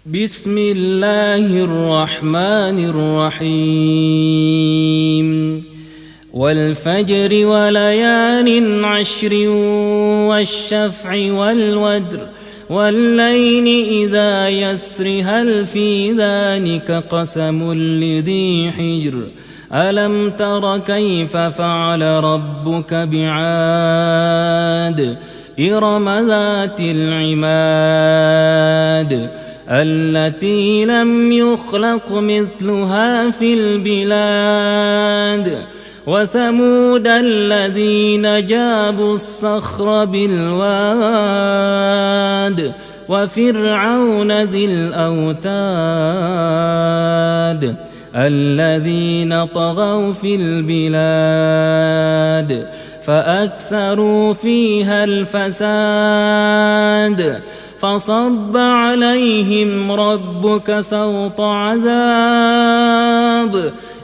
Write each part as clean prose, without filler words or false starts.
بسم الله الرحمن الرحيم والفجر وليال عشر والشفع والوتر والليل إذا يسر هل في ذلك قسم لذي حجر ألم تر كيف فعل ربك بعاد إرم ذات العماد التي لم يخلق مثلها في البلاد وثمود الذين جابوا الصخر بالواد وفرعون ذي الأوتاد الذين طغوا في البلاد فأكثروا فيها الفساد فصب عليهم ربك سوط عذاب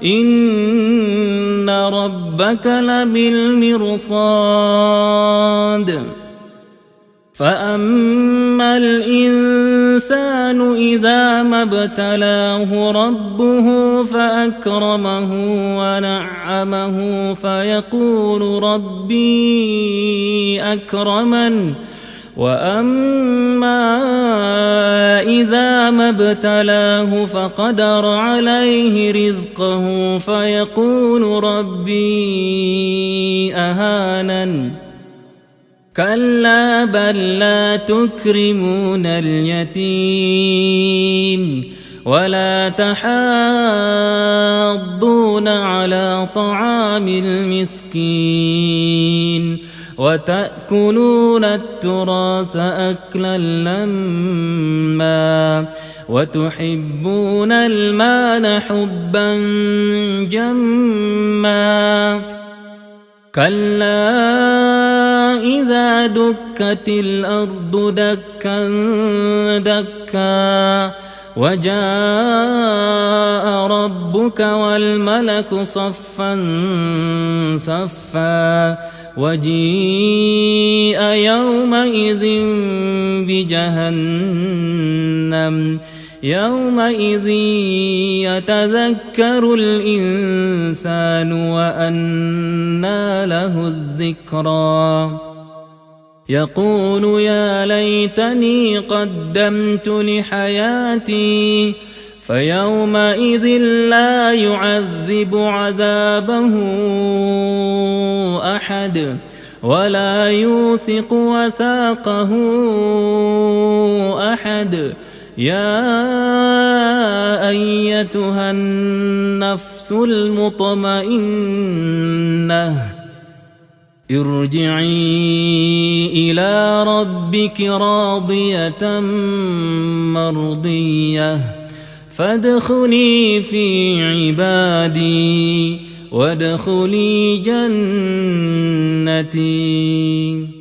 إن ربك لبالمرصاد فأما الإنسان إذا ما ابتلاه ربه فأكرمه ونعمه فيقول ربي أكرمن وأما إذا ما ابتلاه فقدر عليه رزقه فيقول ربي أهانن كلا بل لا تكرمون اليتيم ولا تحاضون على طعام المسكين وتأكلون التراث أكلا لما وتحبون المال حبا جما كلا إذا دكت الأرض دكا دكا وجاء ربك والملك صفا صفا وجيء يومئذ بجهنم يومئذ يتذكر الإنسان وأنى له الذكرى يقول يا ليتني قدمت لحياتي فيومئذ لا يعذب عذابه أحد ولا يوثق وثاقه أحد يا أيتها النفس المطمئنة ارجعي إلى ربك راضية مرضية فادخلي في عبادي وادخلي جنتي.